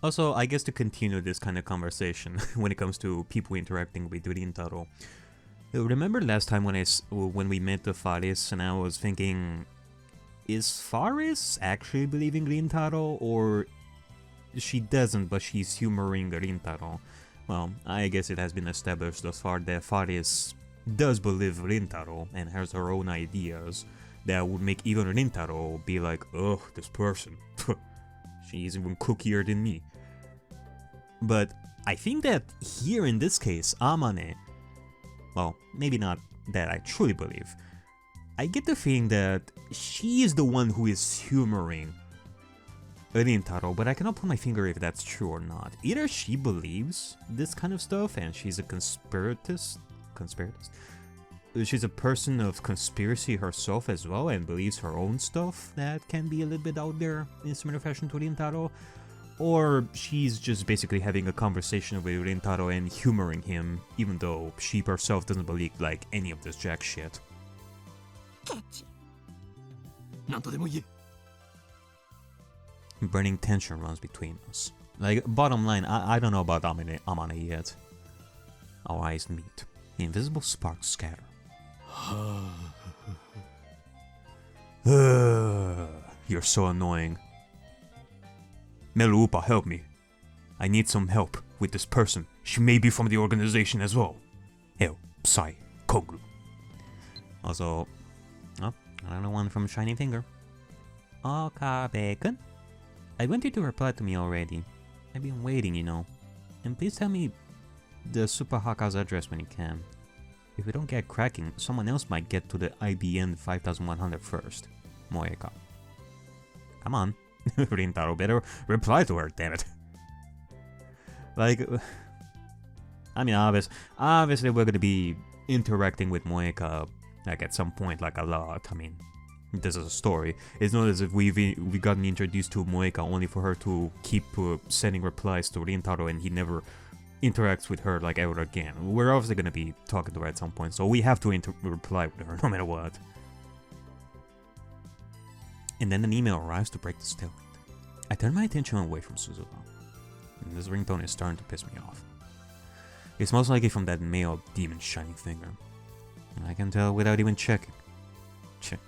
Also, I guess to continue this kind of conversation when it comes to people interacting with Rintaro. Remember last time when we met the Faris and I was thinking, is Faris actually believing Rintaro, or she doesn't but she's humoring Rintaro? Well, I guess it has been established thus far that Faris does believe Rintaro and has her own ideas that would make even Rintaro be like, ugh, this person. She's even cookier than me. But I think that here in this case, Amane, well, maybe not that I truly believe, I get the feeling that she is the one who is humoring Rintaro, but I cannot put my finger if that's true or not. Either she believes this kind of stuff and she's a conspiratist? She's a person of conspiracy herself as well and believes her own stuff that can be a little bit out there in similar fashion to Rintaro. Or she's just basically having a conversation with Rintaro and humoring him, even though she herself doesn't believe like any of this jack shit. Burning tension runs between us. Like, bottom line, I don't know about Amane yet. Our eyes meet. Invisible sparks scatter. You're so annoying. Melupa, help me. I need some help with this person. She may be from the organization as well. Hell, Psy, Koglu. Also, oh, another one from Shining Finger. Okabe-kun? I want you to reply to me already. I've been waiting, you know. And please tell me the Super Haka's address when you can. If we don't get cracking, someone else might get to the IBN 5100 first. Moeka. Come on. Rintaro, better reply to her, damn it. Like, I mean, obviously we're gonna be interacting with Moeka, like, at some point, like, a lot. I mean, this is a story. It's not as if we've gotten introduced to Moeka only for her to keep sending replies to Rintaro and he never interacts with her, like, ever again. We're obviously gonna be talking to her at some point, so we have to reply with her, no matter what. And then an email arrives to break the stalemate. I turn my attention away from Suzuha. And this ringtone is starting to piss me off. It's most likely from that male demon Shining Finger. And I can tell without even checking. Check.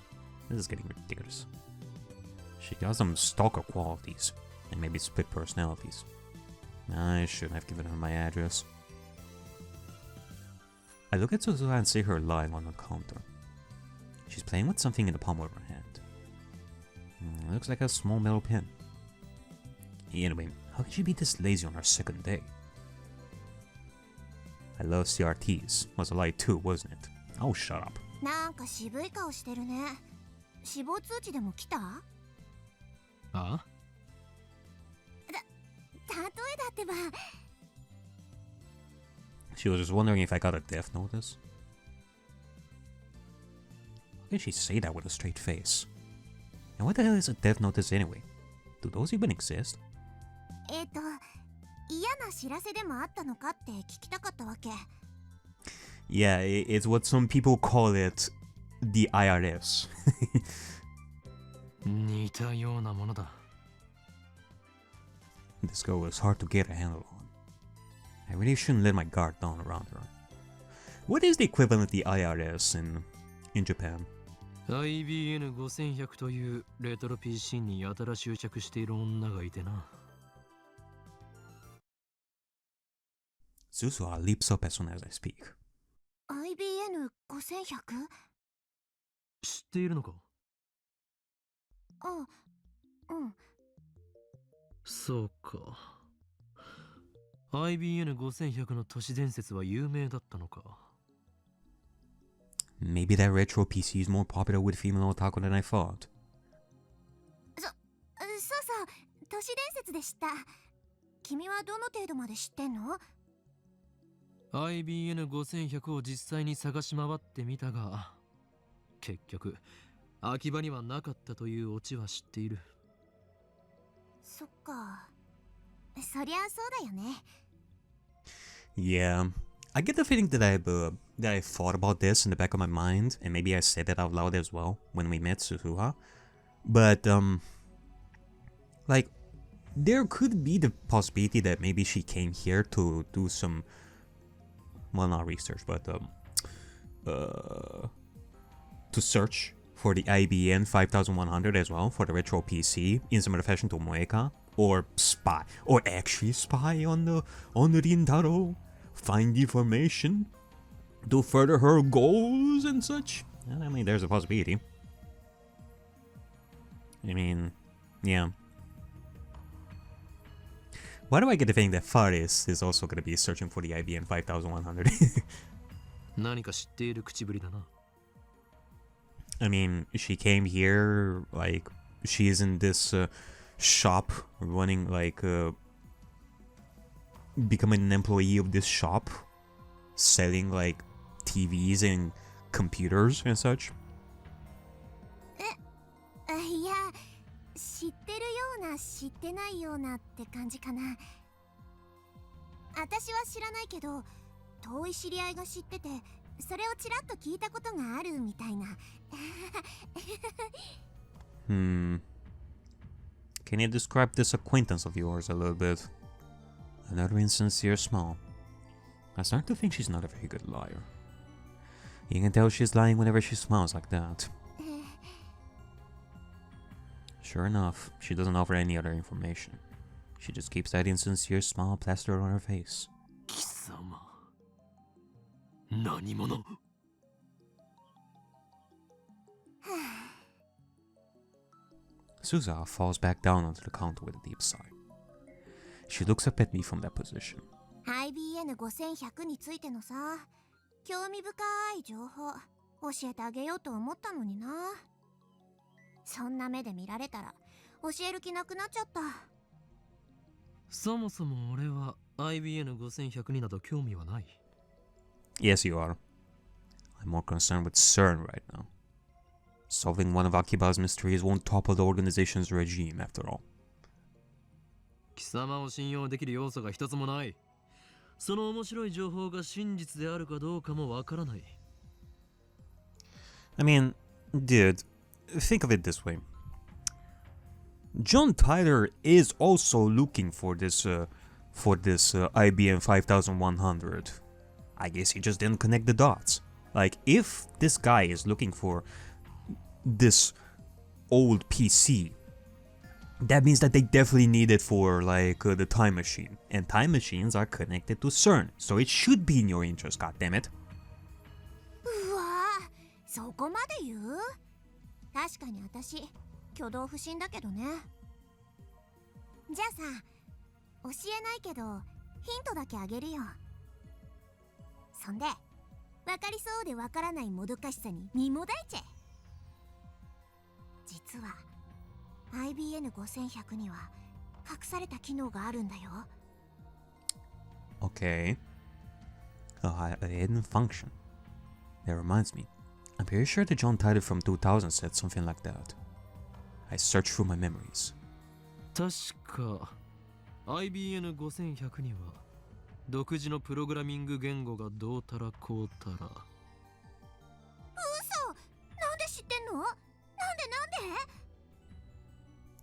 This is getting ridiculous. She got some stalker qualities, and maybe split personalities. I shouldn't have given her my address. I look at Suzuha and see her lying on the counter. She's playing with something in the palm of her hand. It looks like a small metal pin. Anyway, how could she be this lazy on her second day? I love CRTs. Was a lie too, wasn't it? Oh, shut up. She was just wondering if I got a death notice. How can she say that with a straight face? And what the hell is a death notice anyway? Do those even exist? Yeah, it's what some people call it the IRS. This girl was hard to get a handle on. I really shouldn't let my guard down around her. What is the equivalent of the IRS in Japan? IBN5100 というレトロ PC にやたら執着している女がいてな。Suzuha leaps up as soon as I speak. IBN5100? 知っているのか？あ、うん。そうか。IBN5100 の都市伝説は有名だったのか。Maybe that retro PC is more popular with female otaku than I thought. そうそう、都市伝説でした。君はどの程度まで知ってんの？ IBN5100 を実際に探し回ってみたが、結局秋葉にはなかったというオチは知っている。そっか。そりゃそうだよね。Yeah, I get the feeling that I thought about this in the back of my mind, and maybe I said it out loud as well when we met Suzuha. But like, there could be the possibility that maybe she came here to do some, well, not research, but to search for the IBN 5100 as well for the retro PC in similar fashion to Moeka, or spy, or actually spy on the Rintaro, find information to further her goals and such. I mean, there's a possibility. I mean, yeah. Why do I get the feeling that Faris is also going to be searching for the IBN 5100? 何か知っている口ぶりだな。I mean, she came here, like, she's in this shop running, like, becoming an employee of this shop, selling, like, TVs and computers and such. いや、知ってるような知ってないようなって感じかな。私は知らないけど、遠い知り合いが知ってて、それをちらっと聞いたことがあるみたいな。Can you describe this acquaintance of yours a little bit? Another insincere smile. I start to think she's not a very good liar. You can tell she's lying whenever she smiles like that. Sure enough, she doesn't offer any other information. She just keeps that insincere smile plastered on her face. 貴様。何者。Suza falls back down onto the counter with a deep sigh. She looks up at me from that position. IBN5100 についてのさ、興味深い情報教えてあげようと思ったのにな。そんな目で見られたら教える気なくなっちゃった。そもそも俺は IBN5100 になど興味はない。Yes, you are. I'm more concerned with Sern right now. Solving one of Akiba's mysteries won't topple the organization's regime, after all. 貴様を信用できる要素が一つもない。その面白い情報が真実であるかどうかもわからない。I mean, dude, think of it this way. John Tyler is also looking for this IBM 5100. I guess he just didn't connect the dots. Like, if this guy is looking for this old PC, that means that they definitely need it for, like, the time machine. And time machines are connected to Sern, so it should be in your interest, goddammit. うわぁ、そこまで言う？確かに私、挙動不審だけどね。じゃあさ、教えないけど、ヒントだけあげるよ。そんで、わかりそうでわからないもどかしさに身もだいちゃえ。実は、IBN5100 には隠された機能があるんだよ。Okay. A hidden function. That reminds me. I'm pretty sure the John Titor from 2000 said something like that. I searched through my memories. 確か IBN5100 には独自のプログラミング言語がどうたらこうたら。嘘！なんで知ってんの？なんで？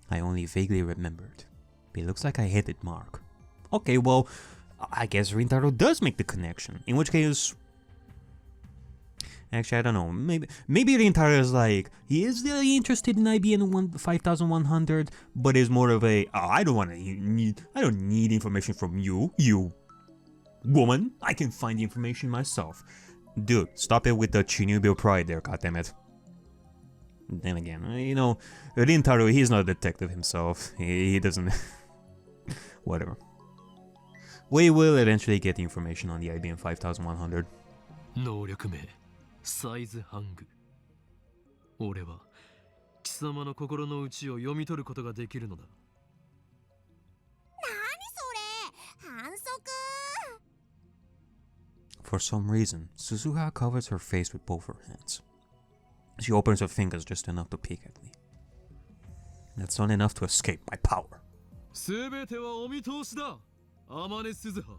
I only vaguely remembered. But it looks like I hit it, Mark. Okay, well, I guess Rintaro does make the connection. In which case... Actually, I don't know. Maybe Rintaro is like, he is really interested in IBN 5100, but is more of a, oh, I don't need information from you, woman. I can find the information myself. Dude, stop it with the Chinubio pride there, goddammit. Then again, you know, Rintaro, he's not a detective himself. He doesn't... Whatever. We will eventually get the information on the IBM 5100. 能力名サイズハング。俺は貴様の心の内を読み取ることができるのだ。何それ？反則。 For some reason, Suzuha covers her face with both her hands. She opens her fingers just enough to peek at me. That's not enough to escape my power. すべてはお見通しだ。天音鈴葉。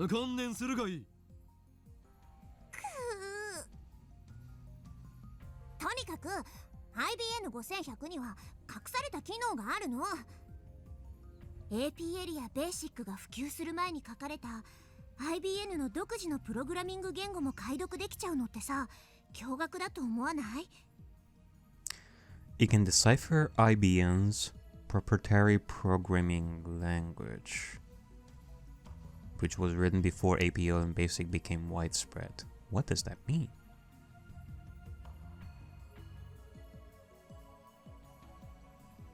観念するがいい。とにかく IBN5100 には隠された機能があるの。AP エリアベーシックが普及する前に書かれた IBN の独自のプログラミング言語も解読できちゃうのってさ、驚愕だと思わない？ It can decipher IBN's proprietary programming language, which was written before APO and BASIC became widespread. What does that mean?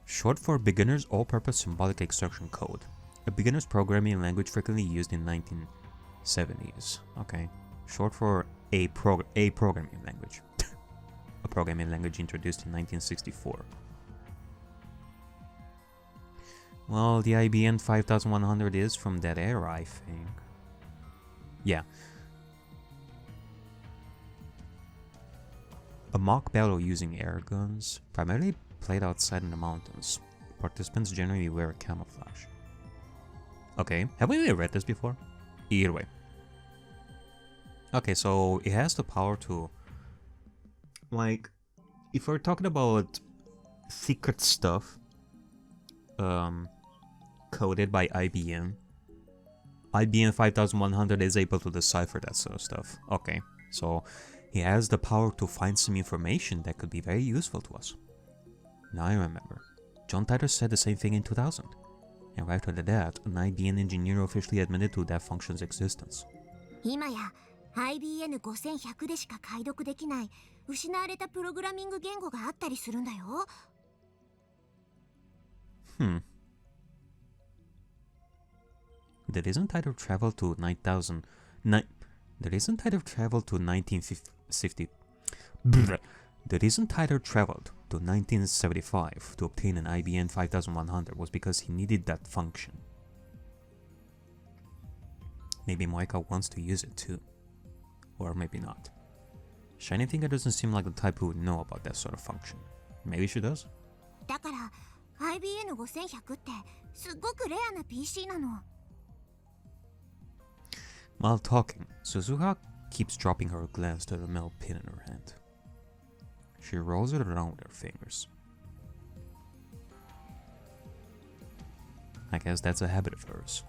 Short for Beginner's All-Purpose Symbolic Instruction Code, a beginner's programming language frequently used in 1970s. Okay, short for a programming language. A programming language introduced in 1964. Well, the IBM 5100 is from that era, I think. Yeah. A mock battle using air guns, primarily played outside in the mountains. Participants generally wear camouflage. Okay, have we read this before? Either way. Okay, so it has the power to... Like, if we're talking about secret stuff, coded by IBM, IBM 5100 is able to decipher that sort of stuff. Okay, so he has the power to find some information that could be very useful to us. Now I remember. John Titor said the same thing in 2000. And right after that, an IBM engineer officially admitted to that function's existence. 今や IBN5100 でしか解読できない失われたプログラミング言語があったりするんだよ。The reason Titor traveled to 9000... The reason Titor traveled to 1950... The reason Titor traveled to 1975 to obtain an IBM 5100 was because he needed that function. Maybe Moika wants to use it too. Or maybe not. Shiny Finger doesn't seem like the type who would know about that sort of function. Maybe she does? だから IBN5100 ってすっごくレアな PC なの。While talking, Suzuha keeps dropping her glance to the metal pin in her hand. She rolls it around with her fingers. I guess that's a habit of hers.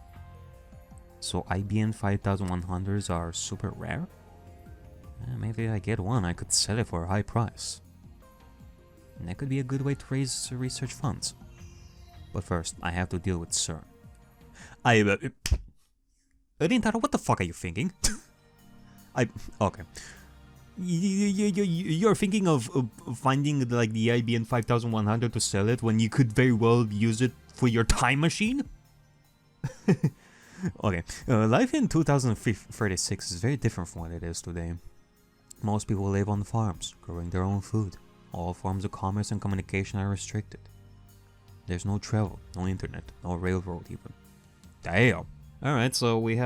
So IBM 5100s are super rare? Maybe if I get one, I could sell it for a high price. And that could be a good way to raise research funds. But first, I have to deal with Sern. Rintaro, what the fuck are you thinking? Okay. You're thinking of finding like the IBM 5100 to sell it when you could very well use it for your time machine? Okay, life in 2036 is very different from what it is today. Most people live on farms, growing their own food. All forms of commerce and communication are restricted. There's no travel, no internet, no railroad even. Damn! Alright, so we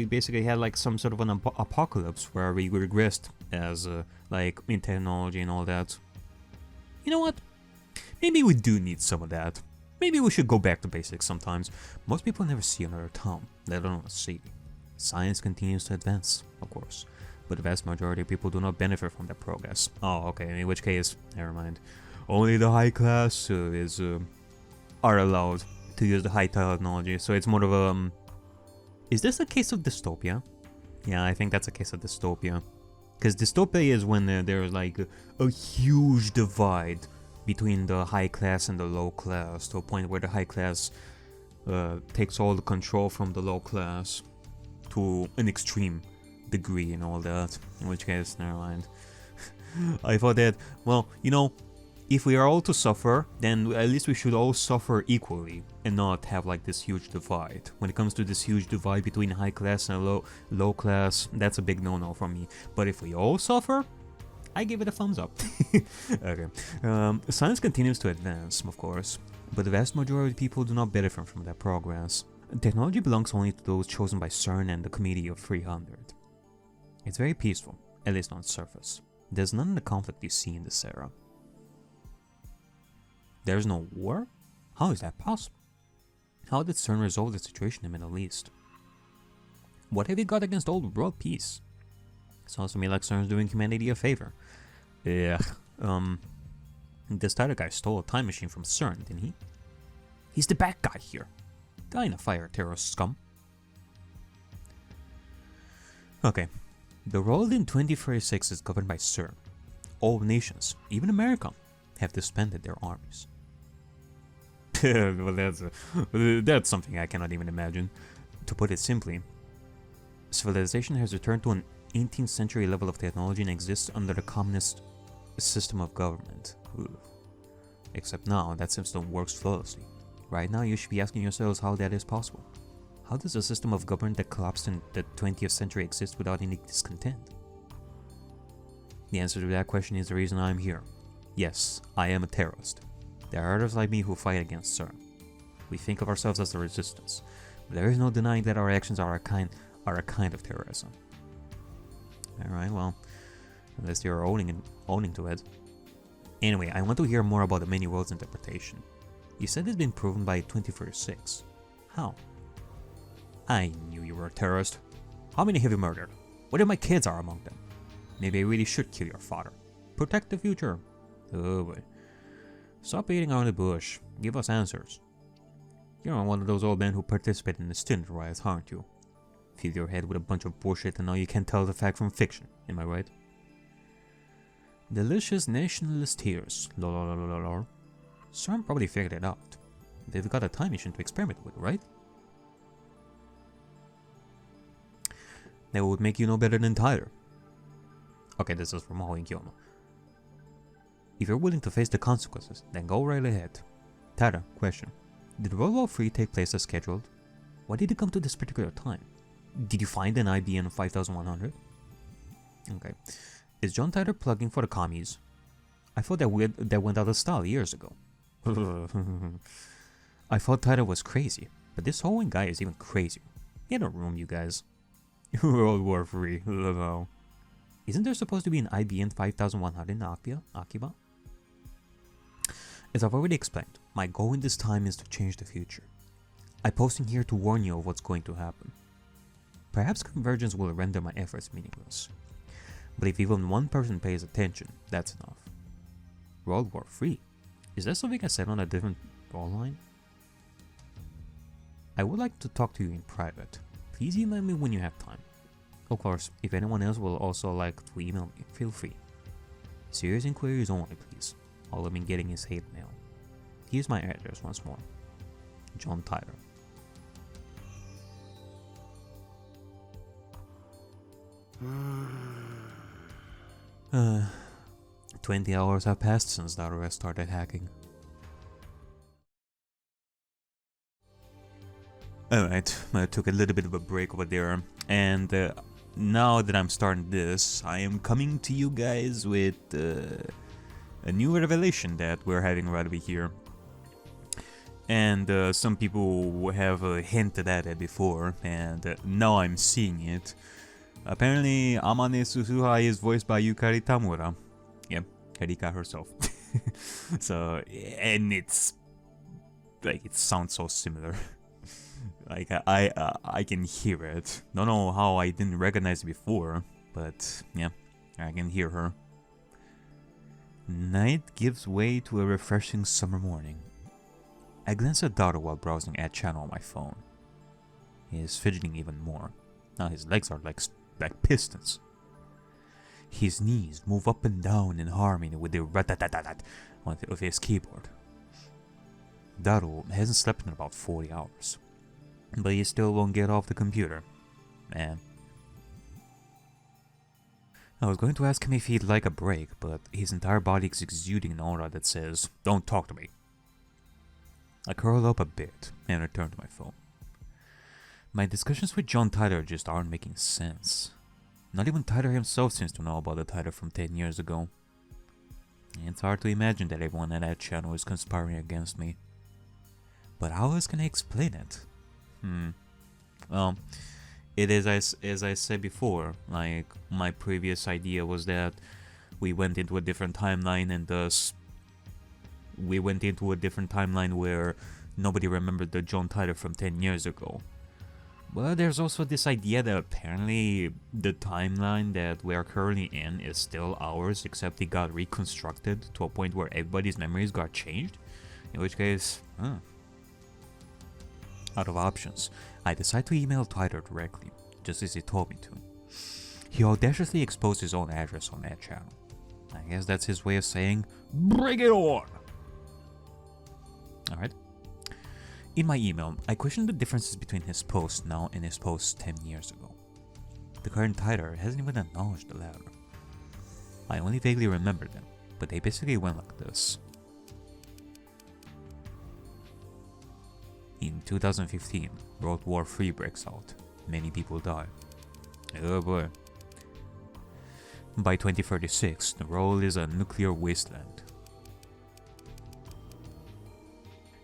basically had like some sort of an apocalypse where we regressed as like in technology and all that. You know what? Maybe we do need some of that. Maybe we should go back to basics sometimes. Most people never see another town, let alone a city. Science continues to advance, of course, but the vast majority of people do not benefit from that progress. Oh, okay, in which case, never mind. Only the high class are allowed to use the high technology, so it's more of a... Is this a case of dystopia? Yeah, I think that's a case of dystopia. Because dystopia is when there's like a huge divide between the high class and the low class, to a point where the high class takes all the control from the low class to an extreme degree and all that. In which case, never mind. I thought that, well, you know, if we are all to suffer, then at least we should all suffer equally and not have like this huge divide. When it comes to this huge divide between high class and low class, that's a big no-no for me. But if we all suffer, I give it a thumbs up. Okay. Science continues to advance, of course, but the vast majority of people do not benefit from that progress. Technology belongs only to those chosen by Sern and the Committee of 300. It's very peaceful, at least on the surface. There's none of the conflict you see in this era. There's no war? How is that possible? How did Sern resolve the situation in the Middle East? What have you got against old world peace? Sounds to me like Cern's doing humanity a favor. Yeah, this Titor guy stole a time machine from Sern, didn't he? He's the bad guy here. Kinda fire terrorist scum. Okay. The world in 2046 is governed by Sern. All nations, even America, have disbanded their armies. Well, that's something I cannot even imagine. To put it simply, civilization has returned to an 18th century level of technology and exists under the communist system of government. Ugh. Except now, that system works flawlessly. Right now, you should be asking yourselves how that is possible. How does a system of government that collapsed in the 20th century exist without any discontent? The answer to that question is the reason I'm here. Yes, I am a terrorist. There are others like me who fight against Sern. We think of ourselves as the resistance, but there is no denying that our actions are a kind of terrorism. Alright, well, unless you're owning to it. Anyway, I want to hear more about the many worlds interpretation. You said it's been proven by 2046. How? I knew you were a terrorist. How many have you murdered? What if my kids are among them? Maybe I really should kill your father. Protect the future. Oh boy. Stop beating around the bush. Give us answers. You're one of those old men who participated in the student riots, aren't you? Fill your head with a bunch of bullshit and now you can't tell the fact from fiction. Am I right? Delicious nationalist tears. Lol. Sern probably figured it out. They've got a time machine to experiment with, right? That would make you no better than Tyler. Okay, this is from Maho Kyono. If you're willing to face the consequences, then go right ahead. Tyler, question. Did World War III take place as scheduled? Why did it come to this particular time? Did you find an IBM 5100? Okay. Is John Tyler plugging for the commies? I thought that went out of style years ago. I thought Tyler was crazy, but this Hoenn guy is even crazier. Get a room, you guys. World War III. Isn't there supposed to be an IBM 5100 in Akiba? As I've already explained, my goal in this time is to change the future. I'm posting here to warn you of what's going to happen. Perhaps convergence will render my efforts meaningless. But if even one person pays attention, that's enough. World War III? Is that something I said on a different call line? I would like to talk to you in private. Please email me when you have time. Of course, if anyone else will also like to email me, feel free. Serious inquiries only, please. All I've been getting is hate mail. Here's my address once more. John Tyler. 20 hours have passed since Daruya started hacking. Alright, I took a little bit of a break over there, and now that I'm starting this, I am coming to you guys with a new revelation that we're having right over here. And some people have hinted at it before, and now I'm seeing it. Apparently, Amane Susuha is voiced by Yukari Tamura. Yep, Karika herself. So, and it's like, it sounds so similar. Like, I can hear it. Don't know how I didn't recognize it before, but yeah, I can hear her. Night gives way to a refreshing summer morning. I glance at Daru while browsing ad channel on my phone. He is fidgeting even more. Now his legs are like pistons. His knees move up and down in harmony with the rat-tat-tat-tat of his keyboard. Daru hasn't slept in about 40 hours. But he still won't get off the computer. Man. I was going to ask him if he'd like a break, but his entire body is exuding an aura that says, "Don't talk to me." I curl up a bit and return to my phone. My discussions with John Tyler just aren't making sense. Not even Tyler himself seems to know about the Tyler from 10 years ago. It's hard to imagine that everyone at that channel is conspiring against me. But how else can I explain it? Well, it is as I said before, like, my previous idea was that we went into a different timeline, and thus we went into a different timeline where nobody remembered the John Tyler from 10 years ago. But there's also this idea that apparently the timeline that we are currently in is still ours, except it got reconstructed to a point where everybody's memories got changed. In which case, Out of options, I decide to email Twitter directly, just as he told me to. He audaciously exposed his own address on that channel. I guess that's his way of saying, bring it on! Alright. In my email, I questioned the differences between his posts now and his posts 10 years ago. The current Twitter hasn't even acknowledged the latter. I only vaguely remember them, but they basically went like this. In 2015, World War III breaks out. Many people die. Oh boy. By 2036, the world is a nuclear wasteland.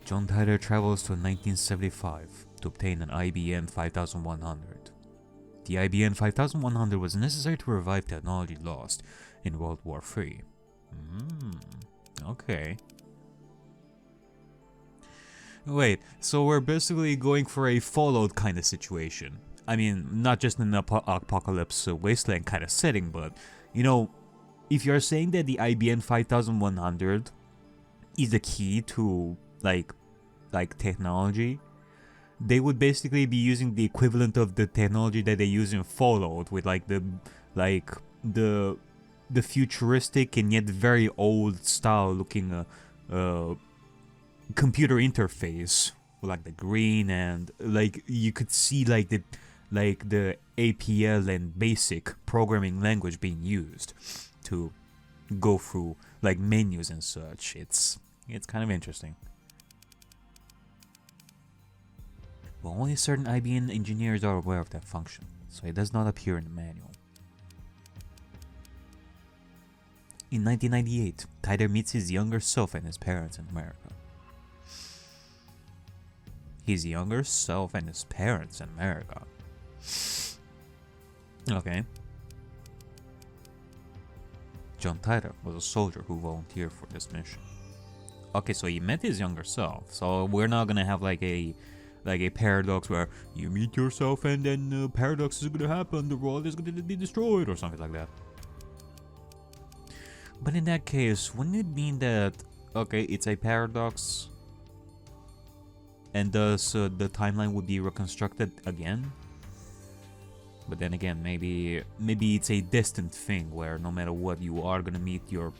John Titor travels to 1975 to obtain an IBM 5100. The IBM 5100 was necessary to revive technology lost in World War III. Okay. Wait, so we're basically going for a Fallout kind of situation. I mean, not just an apocalypse wasteland kind of setting, but, you know, if you're saying that the IBM 5100 is the key to, like technology, they would basically be using the equivalent of the technology that they use in Fallout with, like, the futuristic and yet very old style looking, computer interface with like the green, and like you could see like the APL and basic programming language being used to go through like menus and such. It's kind of interesting. But only certain IBM engineers are aware of that function, so it does not appear in the manual. In 1998, Titor meets his younger self and his parents in America. His younger self and his parents in America. Okay. John Titor was a soldier who volunteered for this mission. Okay, so he met his younger self. So we're not gonna have like a paradox where you meet yourself and then paradox is gonna happen, the world is gonna be destroyed or something like that. But in that case, wouldn't it mean that, okay, it's a paradox, and thus the timeline would be reconstructed again? But then again, maybe it's a distant thing where no matter what, you are gonna meet your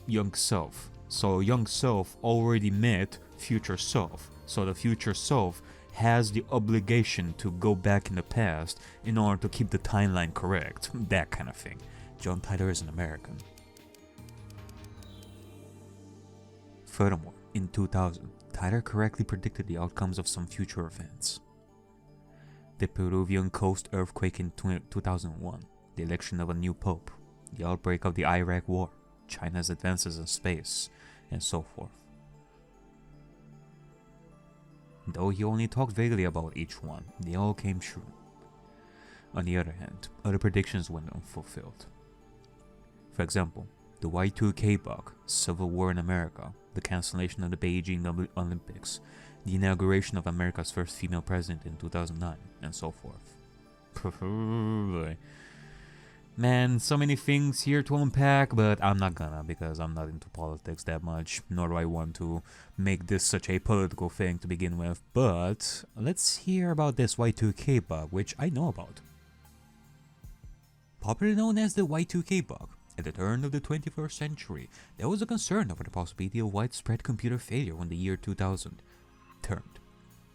young self. So young self already met future self. So the future self has the obligation to go back in the past in order to keep the timeline correct. That kind of thing. John Titor is an American. Furthermore, in 2000, Titor correctly predicted the outcomes of some future events. The Peruvian coast earthquake in 2001, the election of a new pope, the outbreak of the Iraq war, China's advances in space, and so forth. Though he only talked vaguely about each one, they all came true. On the other hand, other predictions went unfulfilled. For example, the Y2K bug, civil war in America, the cancellation of the Beijing Olympics, the inauguration of America's first female president in 2009, and so forth. Man, so many things here to unpack, but I'm not gonna, because I'm not into politics that much, nor do I want to make this such a political thing to begin with. But let's hear about this Y2K bug, which I know about. Popularly known as the Y2K bug, at the turn of the 21st century, there was a concern over the possibility of widespread computer failure when the year 2000 turned.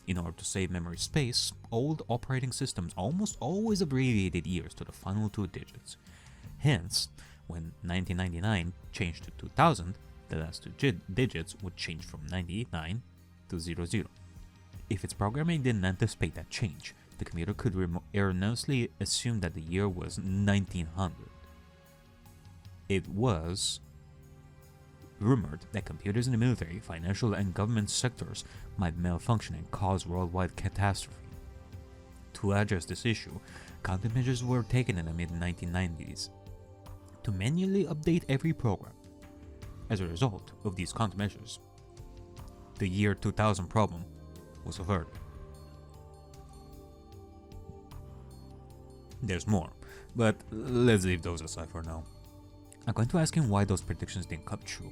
In order to save memory space, old operating systems almost always abbreviated years to the final two digits. Hence, when 1999 changed to 2000, the last two digits would change from 99 to 00. If its programming didn't anticipate that change, the computer could erroneously assume that the year was 1900. It was rumored that computers in the military, financial, and government sectors might malfunction and cause worldwide catastrophe. To address this issue, countermeasures were taken in the mid-1990s to manually update every program. As a result of these countermeasures, the year 2000 problem was averted. There's more, but let's leave those aside for now. I'm going to ask him why those predictions didn't come true.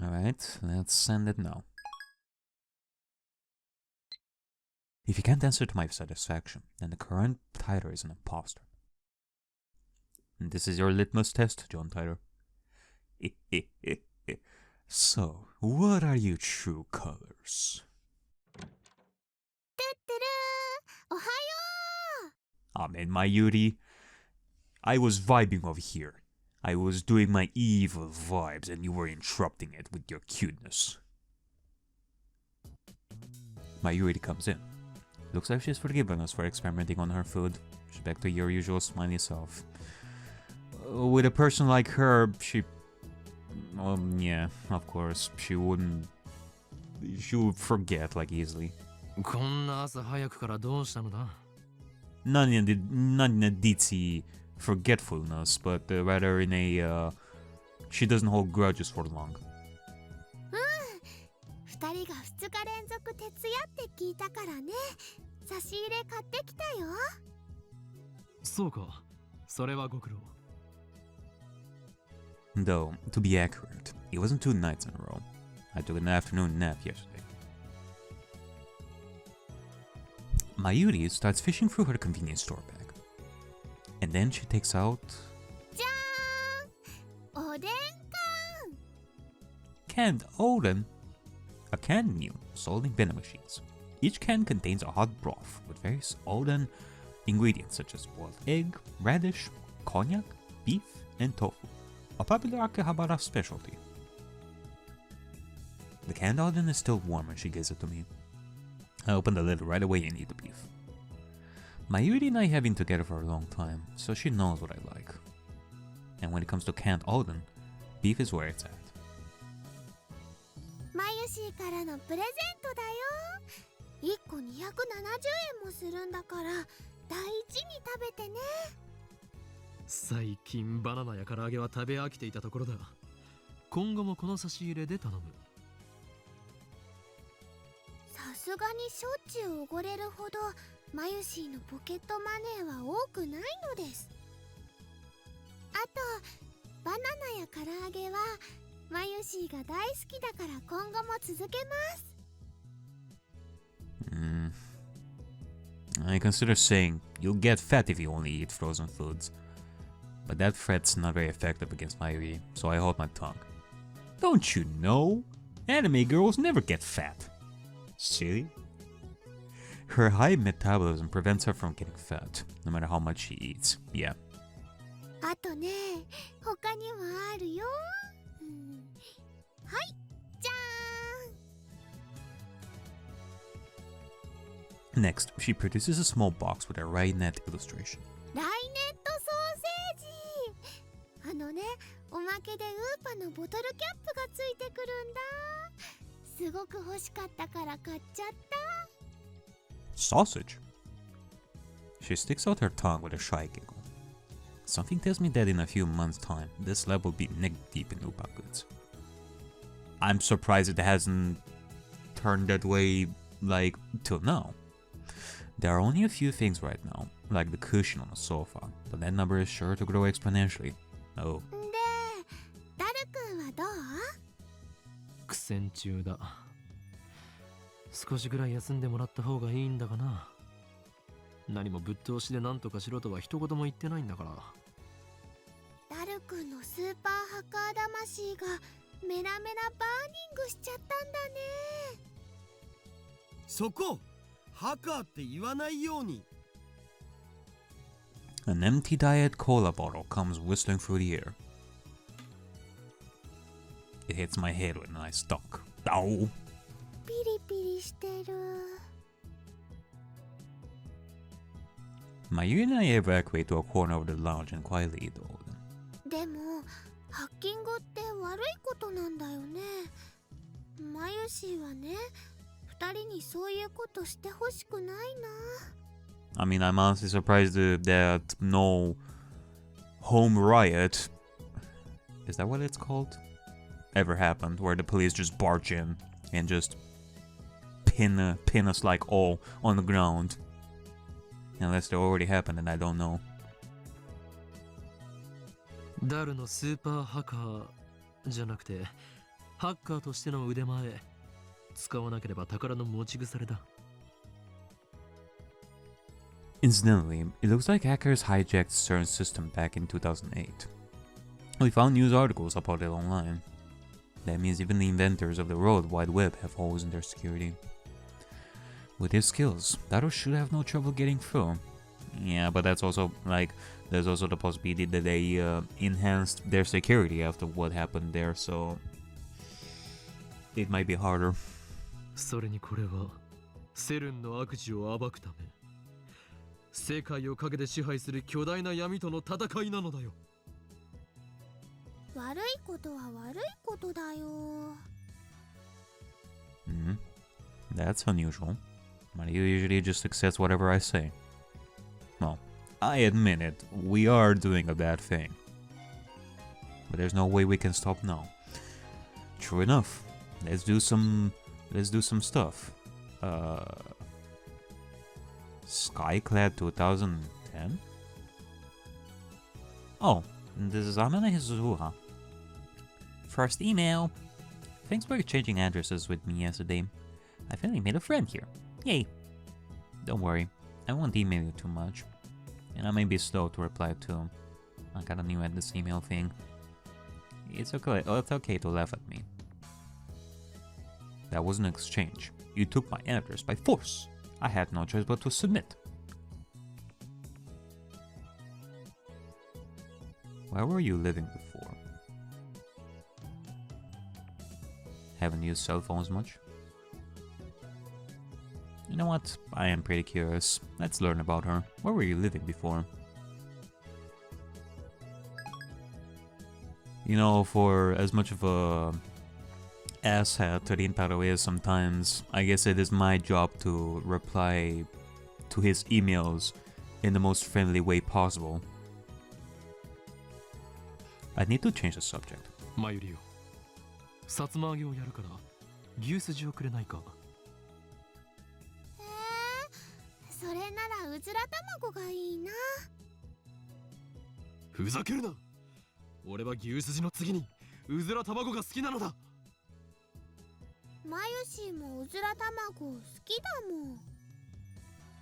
Alright, let's send it now. If you can't answer to my satisfaction, then the current Tyler is an imposter. And this is your litmus test, John Tyler. So, what are your true colors? てってるー、おはよう。 Amen, my Yuri. I was vibing over here. I was doing my evil vibes and you were interrupting it with your cuteness. Mayuri comes in. Looks like she's forgiven us for experimenting on her food. She's back to your usual smiley self. With a person like her, she... yeah, of course. She would forget, like, easily. こんな朝早くからどうしたのだ? Not in a ditzy forgetfulness, but rather in a... she doesn't hold grudges for long. 2人が2日連続徹夜って聞いたからね。差し入れ買ってきたよ。そうか。それはご苦労。 Though, to be accurate, it wasn't 2 nights in a row. I took an afternoon nap yesterday. Mayuri starts fishing through her convenience store bag. And then she takes out... じゃーん、おでん缶。 canned Odin. A canned meal sold in vending machines. Each can contains a hot broth with various Odin ingredients such as boiled egg, radish, cognac, beef, and tofu. A popular Akihabara specialty. The canned Odin is still warm when she gives it to me. I open the lid right away and eat the beef. Mayuri and I have been together for a long time, so she knows what I like. And when it comes to canned Odin, beef is where it's at. マユシーからのプレゼントだよ。1個270円もするんだから大事に食べてね。最近バナナや唐揚げは食べ飽きていたところだ。今後もこの差し入れで頼む。さすがにしょっちゅうおごれるほどマユシーのポケットマネーは多くないのです。あとバナナや唐揚げはマユシーが大好きだから今後も続けます。I consider saying you'll get fat if you only eat frozen foods. But that threat's not very effective against Mayuri, so I hold my tongue. Don't you know? Anime girls never get fat. Silly. Her high metabolism prevents her from getting fat, no matter how much she eats. Yeah. あとね、他にもあるよ。はい、じゃーん。 Next, she produces a small box with a Rainet illustration. ライネットソーセージ。あのね、おまけでウーパのボトルキャップがついてくるんだ。すごく欲しかったから買っちゃった。 Sausage? She sticks out her tongue with a shy giggle. Something tells me that in a few months' time, this lab will be neck-deep in Upa goods. I'm surprised it hasn't turned that way, like, till now. There are only a few things right now, like the cushion on the sofa, but that number is sure to grow exponentially. Oh. で、ダルくんはどう？苦戦中だ。少しぐらい休んでもらった方がいいんだがな。何もぶっ通しで何とかしろとは一言も言ってないんだから。ダルくんのスーパーハッカー魂がメラメラバーニングしちゃったんだね。そこハカーって言わないように。 An empty Diet Cola bottle comes whistling through the air. It hits my head with a nice thunk. Ow! ピリピリしてる。Mayuri and I evacuate to a corner of the lounge and quietly eat the Odin. でもハッキングって悪いことなんだよね。マユシーはね、2人にそういうことしてほしくないな。 I mean, I'm honestly surprised that no home riot, is that what it's called, ever happened, where the police just barge in and just pin us like all on the ground. Unless they already happened and I don't know. ダルのスーパーハカーじゃなくてハッカーとしての腕前使わなければ宝の持ち腐れだ。 Incidentally, it looks like hackers hijacked Sern's system back in 2008. We found news articles about it online. That means even the inventors of the World Wide Web have holes in their security. With his skills, Daro should have no trouble getting through. Yeah, but that's also, like, there's also the possibility that they enhanced their security after what happened there, so it might be harder. それにこれはセルンの悪事を暴くため世界を陰で支配する巨大な闇との戦いなのだよ。悪いことは悪いことだよ。That's unusual. But you usually just accept whatever I say. Well, I admit it, we are doing a bad thing. But there's no way we can stop now. True enough. Let's do some stuff. Skyclad 2010? Oh, this is Amana Hizuha. First email. Thanks for exchanging addresses with me yesterday. I finally made a friend here. Yay! Don't worry, I won't email you too much. And I may be slow to reply too. I got a new at this email thing. It's okay to laugh at me. That was an exchange. You took my address by force. I had no choice but to submit. Where were you living before? Haven't used cell phones much? You know what? I am pretty curious. Let's learn about her. Where were you living before? You know, for as much of a asshat Rintaro is sometimes, I guess it is my job to reply to his emails in the most friendly way possible. I need to change the subject. マユリよ、さつま揚げをやるから牛すじをくれないか。それならうずら卵がいいな。ふざけるな。俺は牛すじの次にうずら卵が好きなのだ。マユシーもうずら卵好きだもん。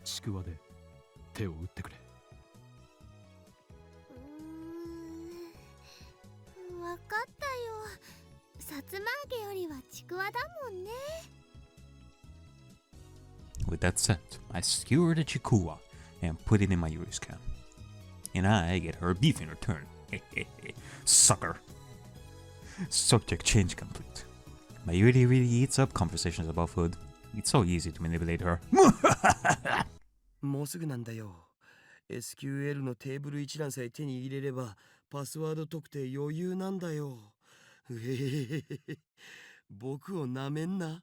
ちくわで手を打ってくれ。わかったよ。さつま揚げよりはちくわだもんね。With that said, I skewered a chikua and put it in my Yuri's can. And I get her beef in return. Sucker. Subject change complete. Mayuri really eats up conversations about food. It's so easy to manipulate her. もうすぐなんだよ。SQL のテーブル一覧さえ手に入れればパスワード特定余裕なんだよ。うへへへへ。僕をなめんな。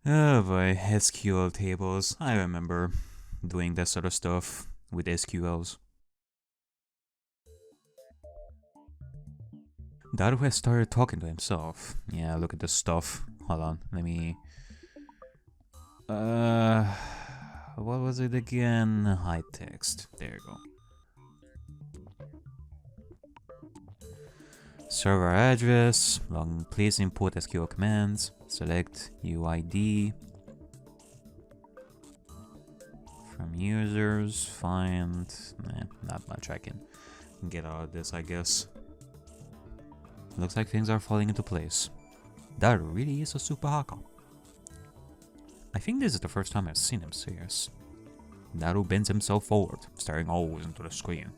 Oh boy, SQL tables. I remember doing that sort of stuff with SQLs. Daru has started talking to himself. Yeah, look at this stuff. Hold on, let me... what was it again? High text. There you go. Server address. Please import SQL commands. Select UID. From users. Find... not much I can get out of this, I guess. Looks like things are falling into place. Daru really is a super hacker. I think this is the first time I've seen him serious. Daru bends himself forward, staring always into the screen.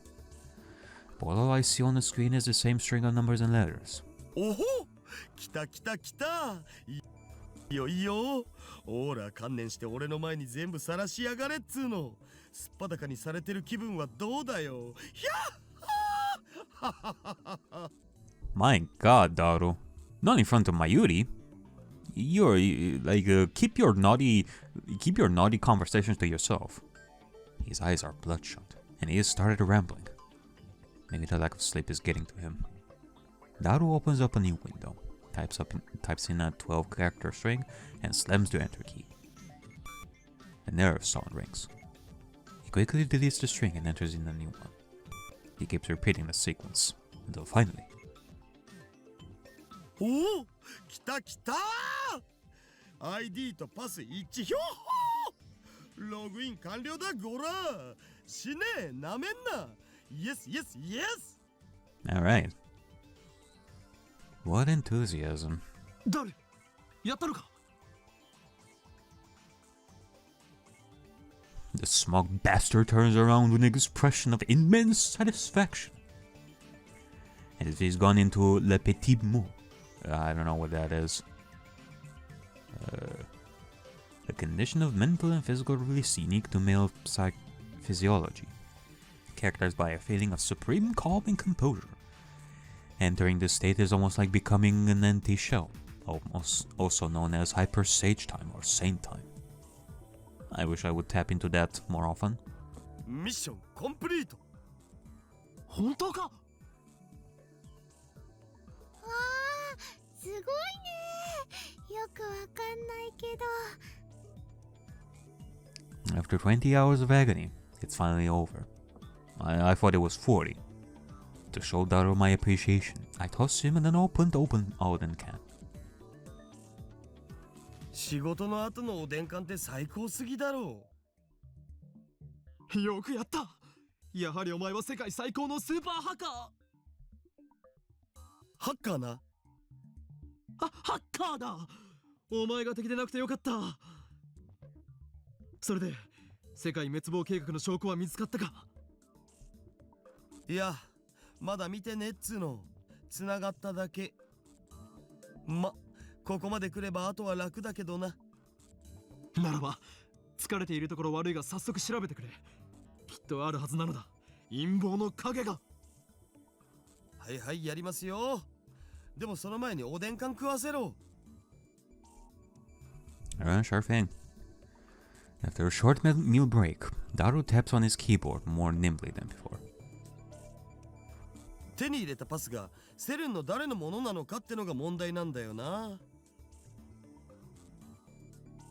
But all I see on the screen is the same string of numbers and letters. おほ、来た来た来た。いいよいいよ。ほら観念して俺の前に全部晒しやがれっつーの。すっぱだかにされてる気分はどうだよ。ひゃっははははは。My god, Daru. Not in front of Mayuri. You're like keep your naughty conversations to yourself. His eyes are bloodshot, and he has started rambling. Maybe the lack of sleep is getting to him. Daru opens up a new window, types in a 12-character string, and slams the enter key. A nerve sound rings. He quickly deletes the string and enters in a new one. He keeps repeating the sequence until finally. おお、来た来た。 ID とパス一致。ひょっほー、ログイン完了だ。ごら死ねえ、なめんな。イエスイエスイエス。 Alright. What enthusiasm. 誰やったのか。 The smug bastard turns around with an expression of immense satisfaction. As if he's gone into le petit mot. I don't know what that is. A condition of mental and physical release unique to male physiology, characterized by a feeling of supreme calm and composure. Entering this state is almost like becoming an empty shell, also known as hyper sage time or sane time. I wish I would tap into that more often. ミッションコンプリート。本当か。わあ、すごいね。よくわかんないけど。 After 20 hours of agony, it's finally over. I thought it was 40. To show Daru my appreciation, I tossed him in an open Oden can. 仕事の後のおでん缶って最高すぎだろよくやった。やはりお前は世界最高のスーパーハッカー。ハッカーな。ハッカーだ。お前が敵でなくてよかった。それで世界滅亡計画の証拠は見つかったか。いや、まだ見てねっつの。つながっただけ。ここまで来ればあとは楽だけどな。ならば疲れているところ悪いが早速調べてくれ。きっとあるはずなのだ、陰謀の影が。はいはい、やりますよ。でもその前におでん缶食わせろ。Sure thing. After a short meal break, Daru taps on his keyboard more nimbly than before. 手に入れたパスがセルンの誰のものなのかってのが問題なんだよな。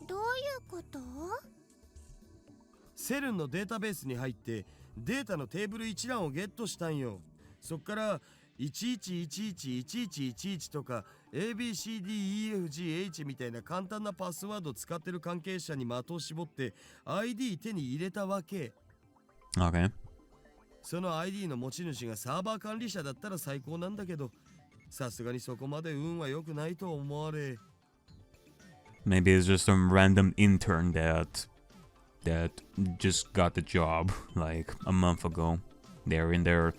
どういうこと？セルンのデータベースに入ってデータのテーブル一覧をゲットしたんよ。そっから11111111とか ABCDEFGH みたいな簡単なパスワード使ってる関係者に的を絞って ID 手に入れたわけ。 Okay. その ID の持ち主がサーバー管理者だったら最高なんだけど、さすがにそこまで運は良くないと思われ。 Maybe it's just some random intern that just got the job like a month ago. They're in their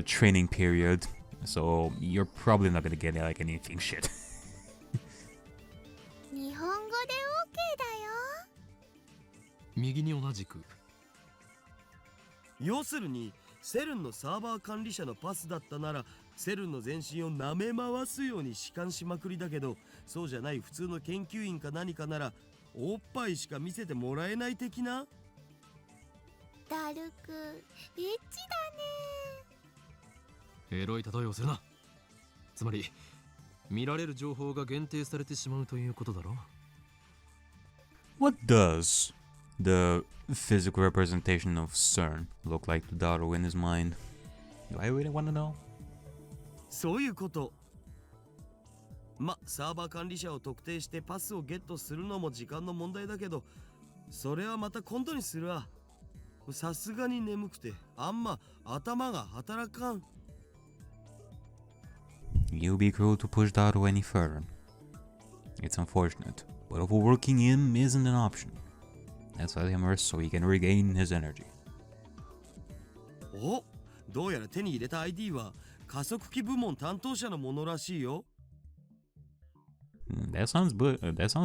training period, so you're probably not gonna get like anything shit. 日本語で OK だよ。右に同じく。要するにセルンのサーバー管理者のパスだったならセルンの全身を舐め回すように弛緩しまくりだけど、そうじゃない普通の研究員か何かならおっぱいしか見せてもらえない的な。ダルク、エッチだね。エロい例えをするな。つまり見られる情報が限定されてしまうということだろ。 What does the physical representation of Sern look like to Daru in his mind? Do I really want to know? そういうこと。サーバー管理者を特定してパスをゲットするのも時間の問題だけど、それはまた今度にするわ。さすがに眠くてあんま頭が働かん。 You'd be cruel to push Daru any further. It's unfortunate, but overworking him isn't an option. Let's let him rest so he can regain his energy. お、どうやら手に入れた ID は加速器部門担当者のものらしいよ。That sounds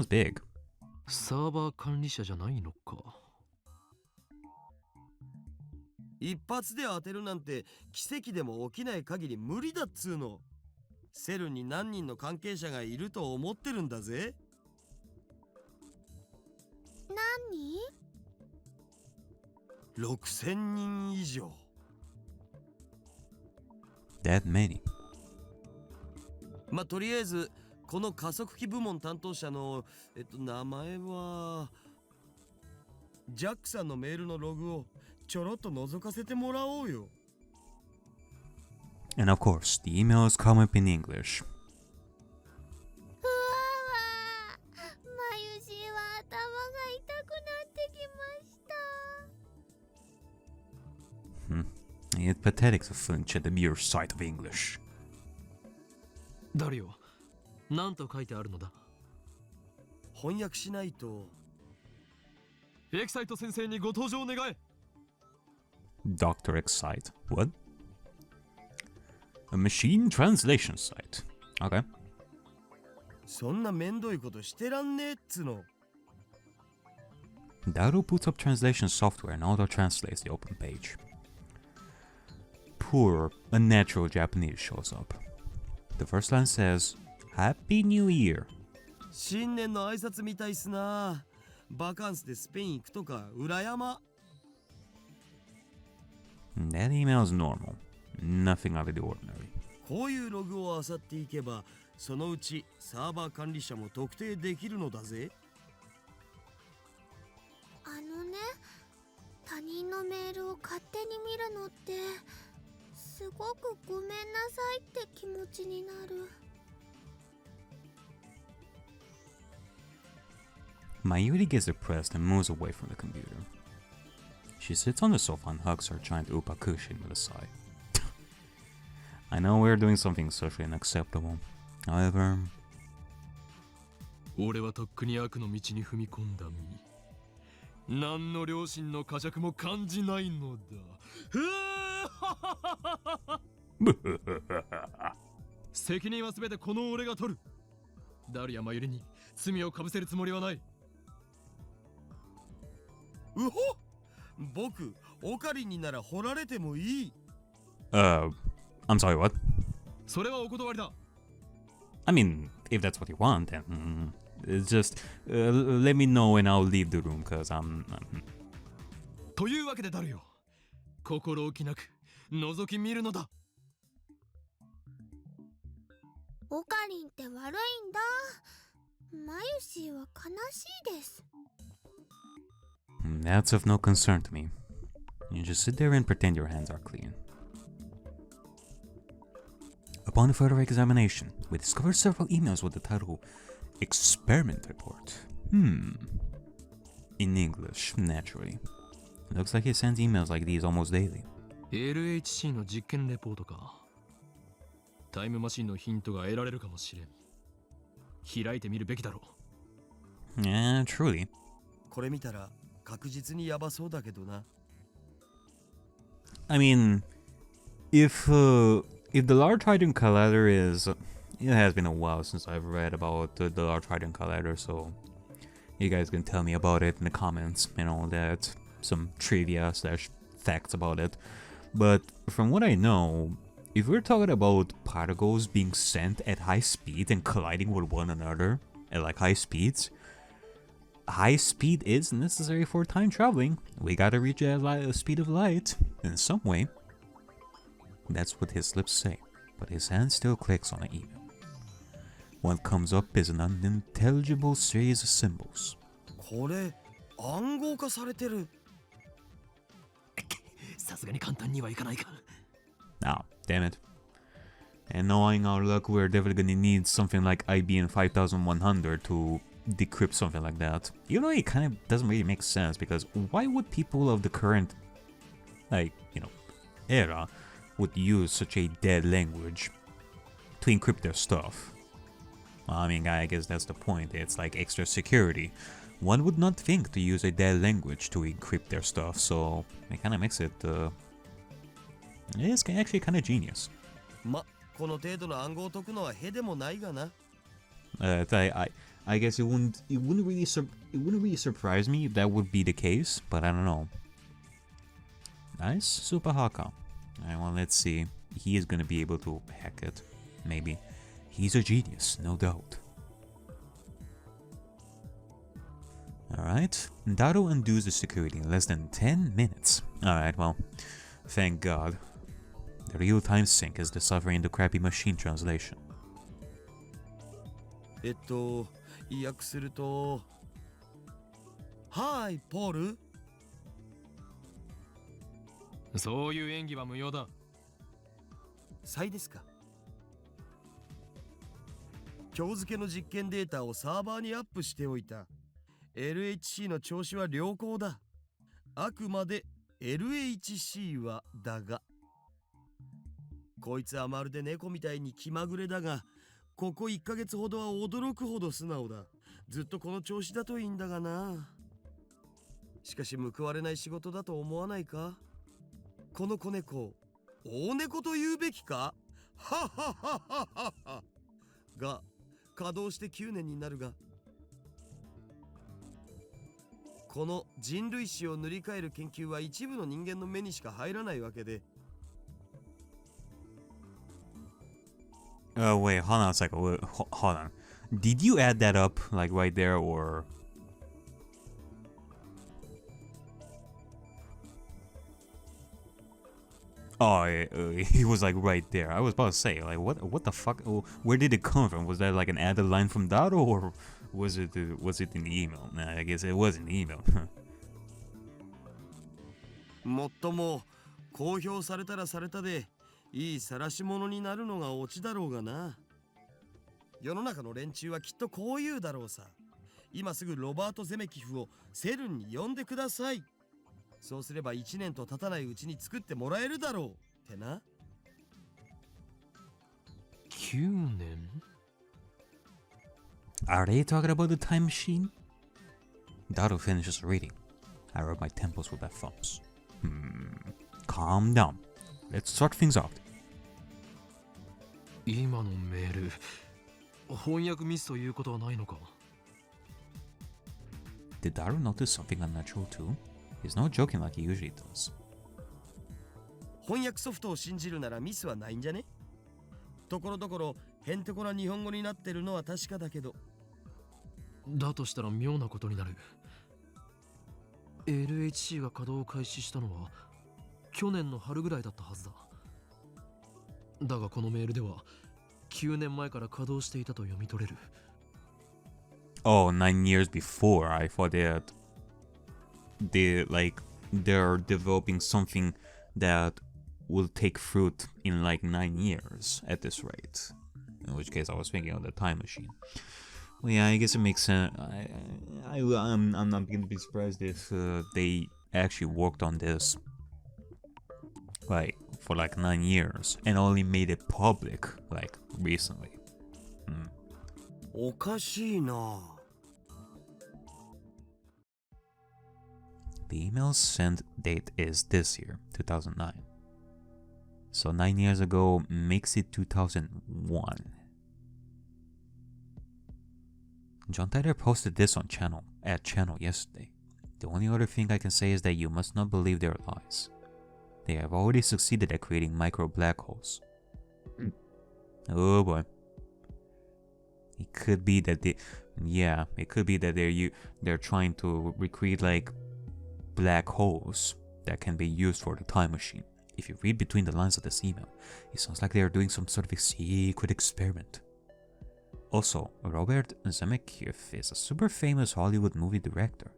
big. サーバー管理者じゃないのか。一発で当てるなんて奇跡でも起きない限り無理だっつーの。セルに何人の関係者がいると思ってるんだぜ。何？6000人以上。That many. とりあえずこの加速器部門担当者の名前はジャックさんのメールのログをちょろっと覗かせてもらおうよ。 And of course, the emails come up in English. It's pathetic to flinch at the mere sight of English. ダリオ、なんと書いてあるのだ？翻訳しないと。エキサイト先生にご登場願え。Dr. Excite. What? A machine translation site. Okay. そんなめんどいことしてらんねえっつの。Daru puts up translation software and auto-translates the open page. Poor, unnatural Japanese shows up. The first line says, Happy New Year. 新年の挨拶みたいっすな。バカンスでスペイン行くとか裏山。That email is normal. Nothing out of the ordinary. こういうログを漁っていけば、そのうちサーバー管理者も特定できるのだぜ。他人のメールを勝手に見るのってすごくごめんなさいって気持ちになる。Mayuri gets depressed and moves away from the computer. She sits on the sofa and hugs her giant upa cushion with a sigh. I know we're doing something socially unacceptable. However... 俺はとっくに悪の道に踏み込んだ身。何の良心の呵責も感じないのだ。責任は全てこの俺が取る。ダリア・マユリに罪をかぶせるつもりはない。うほ、僕、オカリンになら掘られてもいい。I'm sorry, what? それはお断りだ。I mean, if that's what you want, then... It's just, let me know and I'll leave the room, cause I'm... というわけでダルよ。心置きなく覗き見るのだ。オカリンって悪いんだ。マユシーは悲しいです。That's of no concern to me. You just sit there and pretend your hands are clean. Upon further examination, we discovered several emails with the title Experiment Report. In English, naturally. Looks like he sends emails like these almost daily. LHC の実験レポートか。タイムマシンのヒントが得られるかもしれん。開いてみるべきだろう。Yeah, truly. これ見たら確実にヤバそうだけどな。I mean, if the Large Hadron Collider is... It has been a while since I've read about the Large Hadron Collider, so you guys can tell me about it in the comments and all that. Some trivia / facts about it. But from what I know, if we're talking about particles being sent at high speed and colliding with one another at like high speeds is necessary for time traveling. We gotta reach the speed of light in some way. That's what his lips say, but his hand still clicks on the email. What comes up is an unintelligible series of symbols. これ暗号化されてる。さすがに簡単にはいかないか。Ah, damn it. And knowing our luck, we're definitely gonna need something like IBM 5100 to decrypt something like that. Even though it kind of doesn't really make sense, because why would people of the current, era would use such a dead language to encrypt their stuff? Well, I mean, I guess that's the point. It's like extra security. One would not think to use a dead language to encrypt their stuff, so it kind of makes it, it's actually kind of genius. この程度の暗号を解くのはへでもないがな。I guess it wouldn't really surprise me if that would be the case, but I don't know. Nice, Super Haka. Alright, well, let's see. He is gonna be able to hack it. Maybe. He's a genius, no doubt. Alright. Daru undoes the security in less than 10 minutes. Alright, well, thank God. The real-time sync is deciphering the crappy machine translation. 訳すると、はい、ポール。そういう演技は無用だ。サイですか。今日付の実験データをサーバーにアップしておいた。LHC の調子は良好だ。あくまで LHC はだが。こいつはまるで猫みたいに気まぐれだが、ここ1ヶ月ほどは驚くほど素直だ。ずっとこの調子だといいんだがな。しかし報われない仕事だと思わないか？この子猫、大猫と言うべきか？はははははは。が、稼働して9年になるが、この人類史を塗り替える研究は一部の人間の目にしか入らないわけで。Wait, hold on a second. Hold on. Did you add that up, like right there, or? Oh, it was like right there. I was about to say, like, what the fuck? Oh, where did it come from? Was that like an added line from Dado, or was it in the email? Nah, I guess it was in the email. もっとも公表されたらされたで、いい晒し者になるのがオチだろうがな。世の中の連中はきっとこう言うだろうさ。今すぐロバート・ゼメキフをセルンに呼んでください。そうすれば1年と経たないうちに作ってもらえるだろうってな。9年 Are they talking about the time machine? Dado finishes reading. I rub my temples with my thumbs. Calm down. Let's start things out. 今のメール、翻訳ミスということはないのか？ Did Dado notice something unnatural too? He's not joking like he usually does. 翻訳ソフトを信じるならミスはないんじゃね？ところどころへんてこな日本語になってるのは確かだけど。だとしたら妙なことになる。LHC が稼働を開始したのは去年の春ぐらいだったはずだ。だがこのメールでは9年前から稼働していたと読み取れる。Oh, 9 years before. I thought that they're developing something that will take fruit in like 9 years at this rate. In which case, I was thinking of the time machine. Well, yeah, I guess it makes sense. I'm not gonna be surprised if they actually worked on this like for like 9 years and only made it public like recently. おかしいな。The email's sent date is this year, 2009. So 9 years ago makes it 2001. John Tyler posted this on channel yesterday. The only other thing I can say is that you must not believe their lies. They have already succeeded at creating micro black holes. Oh boy. It could be that they're trying to recreate like black holes that can be used for the time machine. If you read between the lines of this email, it sounds like they are doing some sort of a secret experiment. Also, Robert Zemeckis is a super famous Hollywood movie director.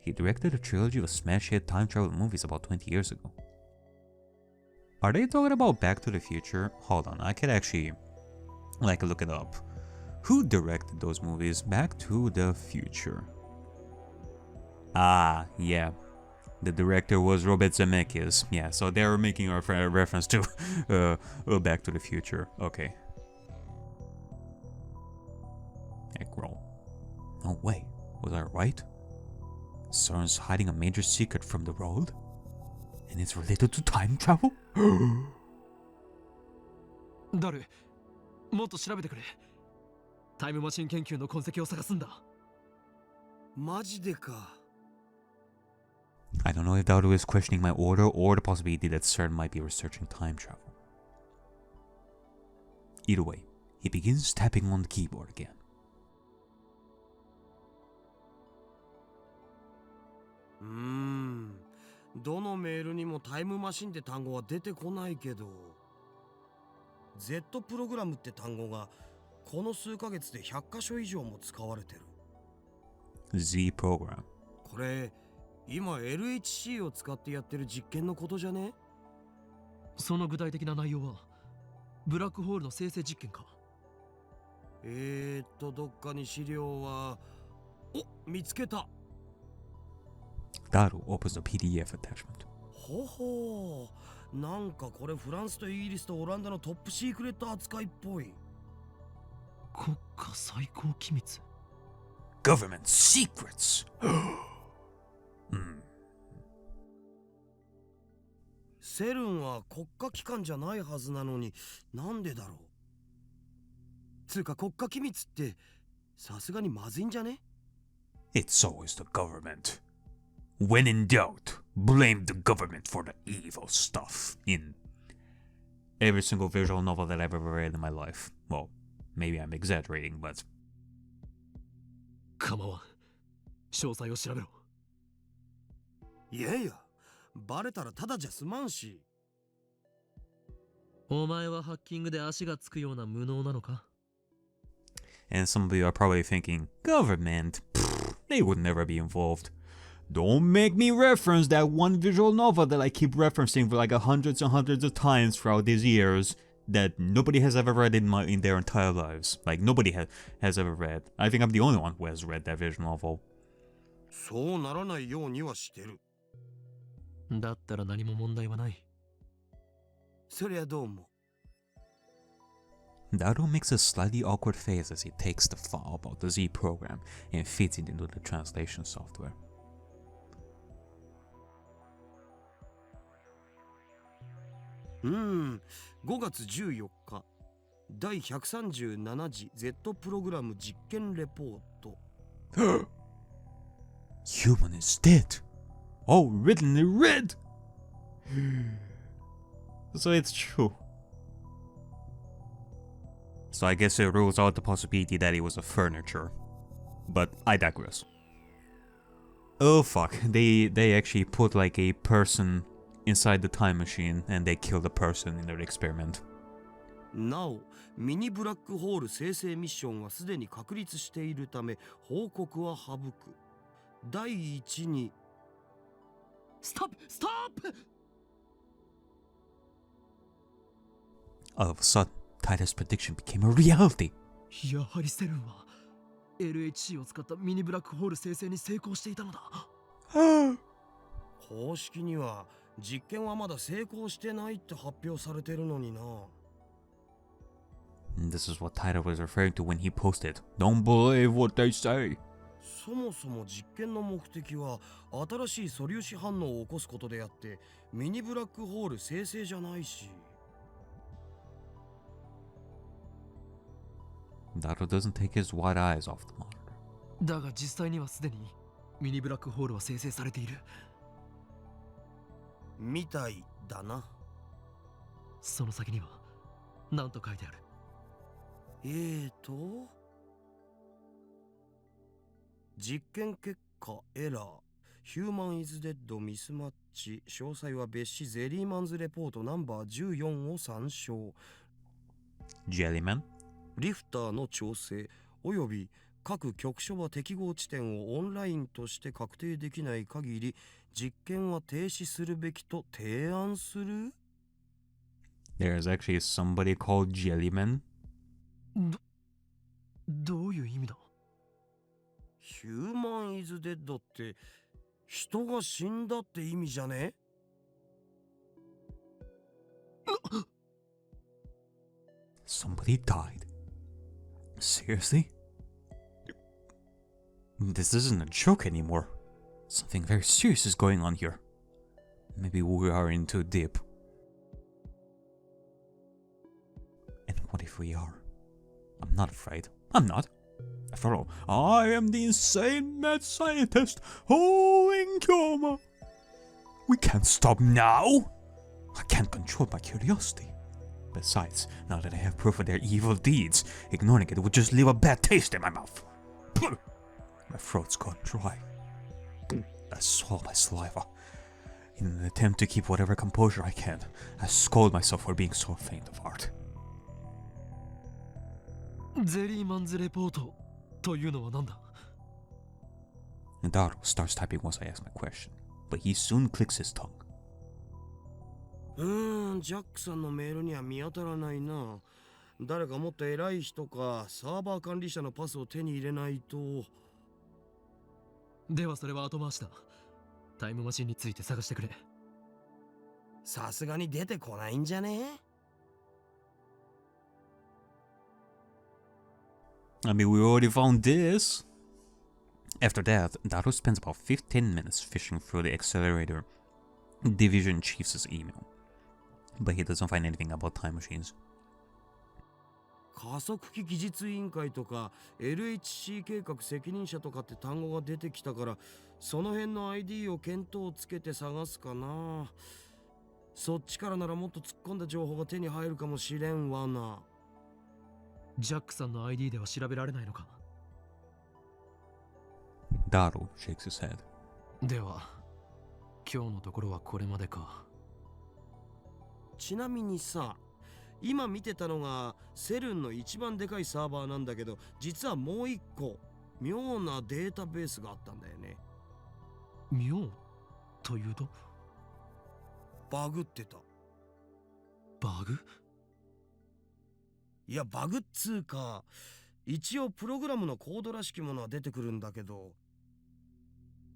He directed a trilogy of smash hit time travel movies about 20 years ago. Are they talking about Back to the Future? Hold on, I could actually look it up. Who directed those movies? Back to the Future. Ah, yeah. The director was Robert Zemeckis. Yeah, so they were making a reference to Back to the Future. Okay. Eggroll. No way. Was I right? Sern's hiding a major secret from the world? And it's related to time travel? 誰？もっと調べてくれ。タイムマシン研究の痕跡を探すんだ。マジでか。I don't know if Dado is questioning my order or the possibility that Sern might be researching time travel. Either way, he begins tapping on the keyboard again. どのメールにもタイムマシンって単語は出てこないけど、Z プログラムって単語がこの数ヶ月で100箇所以上も使われてる。Z program. これ今 LHC を使ってやってる実験のことじゃね？その具体的な内容はブラックホールの生成実験か？どっかに資料は。見つけた。Dado opens the PDF attachment. ほほう、なんかこれフランスとイギリスとオランダのトップシークレット扱いっぽい。国家最高機密。 Government secrets! セルンは国家機関じゃないはずなのに、なんでだろう。つうか国家機密ってさすがにまずいんじゃね？ It's always the government. When in doubt, blame the government for the evil stuff in every single visual novel that I've ever read in my life. Well, maybe I'm exaggerating, but 構わん。詳細を調べろ。いやいや、バレたらただじゃ済まんし。お前はハッキングで足がつくような無能なのか？ and some of you are probably thinking, government? Pfft, they would never be involved. Don't make me reference that one visual novel that I keep referencing for like hundreds and hundreds of times throughout these years that nobody has ever read in their entire lives. Like nobody has ever read. I think I'm the only one who has read that visual novel. そうならないようにはしてる。だったら何も問題はない。そりゃどうも。Daro makes a slightly awkward face as he takes the file about the Z program and feeds it into the translation software. 5月14日第137次 Z プログラム実験レポート。Human is dead! All written in red! So it's true. So I guess it rules out the possibility that it was a furniture. But I digress. Oh fuck, they actually put like a person inside the time machine and they killed the person in their experiment. なお、ミニブラックホール生成ミッションはすでに確立しているため報告は省く。第一にストップストップ。 All of a sudden, Titus' prediction became a reality. やはりセルンは LHC を使ったミニブラックホール生成に成功していたのだ。公式には実験はまだ成功してないって発表されてるのにな。And this is what Titus was referring to when he posted, "Don't believe what they say." そもそも実験の目的は新しい素粒子反応を起こすことであってミニブラックホール生成じゃないし。Daro doesn't take his wide eyes off the monitor. だが実際にはすでにミニブラックホールは生成されている。みたいだな。その先には何と書いてある？実験結果エラーヒューマンイズデッドミスマッチ詳細は別紙ゼリーマンズレポートナンバー14を参照。 Jellyman? リフターの調整および各局所は適合地点をオンラインとして確定できない限り実験は停止するべきと提案する。 There's actually somebody called Jellyman? どういう意味だ？ヒューマンイズデッドって人が死んだって意味じゃね？ Somebody died? Seriously? This isn't a joke anymore. Something very serious is going on here. Maybe we are in too deep. And what if we are? I'm not afraid. I'm not. After all, I am the insane mad scientist in coma. We can't stop now. I can't control my curiosity. Besides, now that I have proof of their evil deeds, ignoring it would just leave a bad taste in my mouth. My throat's gone dry. I swallow my saliva. In an attempt to keep whatever composure I can, I scold myself for being so faint of heart. ゼリーマンズレポートというのは何だ？ Daro starts typing once I ask my question, but he soon clicks his tongue. ジャックさんのメールには見当たらないな。誰かもっと偉い人かサーバー管理者のパスを手に入れないと。ではそれは後回しだ。タイムマシンについて探してくれ。さすがに出てこないんじゃね？ I mean, we already found this. After that, Daro spends about 15 minutes fishing through the accelerator division chief's email. But he doesn't find anything about time machines. 加速器技術委員会とか LHC 計画責任者とかって単語が出てきたから、その辺の ID を見当をつけて探すかな。そっちからならもっと突っ込んだ情報が手に入るかもしれんわな。ジャックさんの ID では調べられないのか？ Daro shakes his head. では今日のところはこれまでか。ちなみにさ、今見てたのがセルンの一番でかいサーバーなんだけど、実はもう一個妙なデータベースがあったんだよね。妙というと？バグってた。バグ？いや、バグっつうか、一応プログラムのコードらしきものは出てくるんだけど、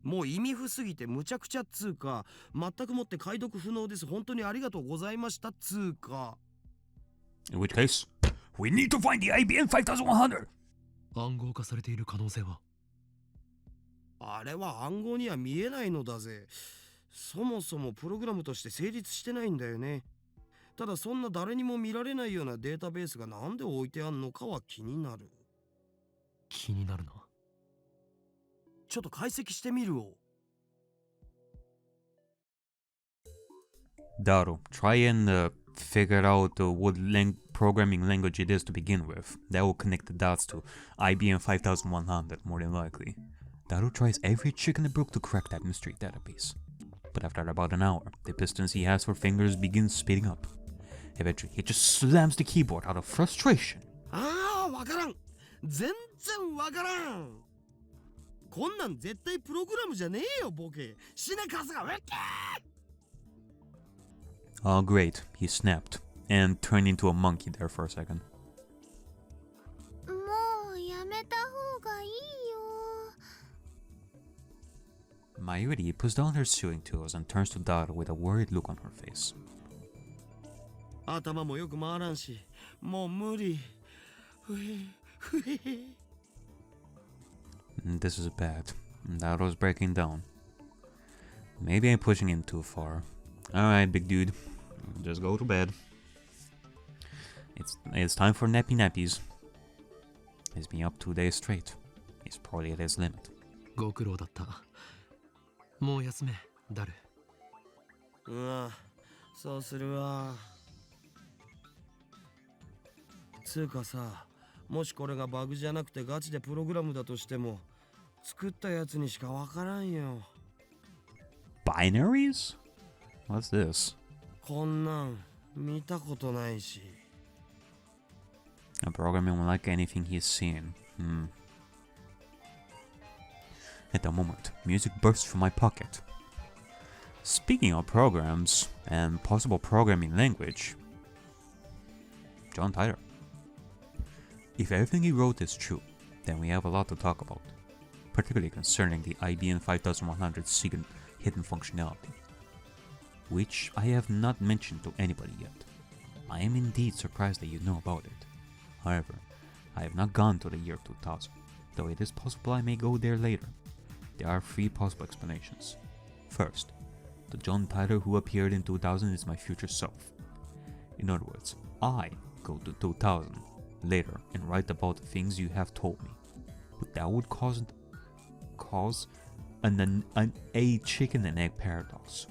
もう意味不すぎてむちゃくちゃっつうか、全くもって解読不能です、本当にありがとうございましたっつうか。In which case, we need to find the IBM 5100! 暗号化されている可能性は？あれは暗号には見えないのだぜ。そもそもプログラムとして成立してないんだよね。ただそんな誰にも見られないようなデータベースがなんで置いてあんのかは気になる。気になるな。ちょっと解析してみるを。Daro, try and figure out what programming language it is to begin with. That will connect the dots to IBM 5100 more than likely. Daro tries every trick in the book to crack that mystery database. But after about an hour, the pistons he has for fingers begin speeding up. Eventually, he just slams the keyboard out of frustration. ああ、わからん。全然わからん。こんなん絶対プログラムじゃねえよ、ボケ。死ねかすが、ウェッケー。 Oh great, he snapped, and turned into a monkey there for a second. もうやめた方がいいよ。 Mayuri puts down her sewing tools and turns to Daro with a worried look on her face. 頭もよく回らんし、もう無理。ふへ。This is bad. Daro's breaking down. Maybe I'm pushing him too far. Alright, big dude. Just go to bed. It's time for nappy nappies. He's been up 2 days straight. He's probably at his limit. ご苦労だった。もう休め、ダル。そうするわ。つうかさ、もしこれがバグじゃなくてガチでプログラムだとしても、作ったやつにしかわからんよ。Binaries? What's this? こんなん見たことないし。A programming like anything he's seen. At the moment, music bursts from my pocket. Speaking of programs and possible programming language, John Tyler. If everything he wrote is true, then we have a lot to talk about, particularly concerning the IBM 5100's secret hidden functionality, which I have not mentioned to anybody yet. I am indeed surprised that you know about it. However, I have not gone to the year 2000, though it is possible I may go there later. There are 3 possible explanations. First, the John Tyler who appeared in 2000 is my future self. In other words, I go to 2000 later and write about the things you have told me. But that would cause a chicken and egg paradox,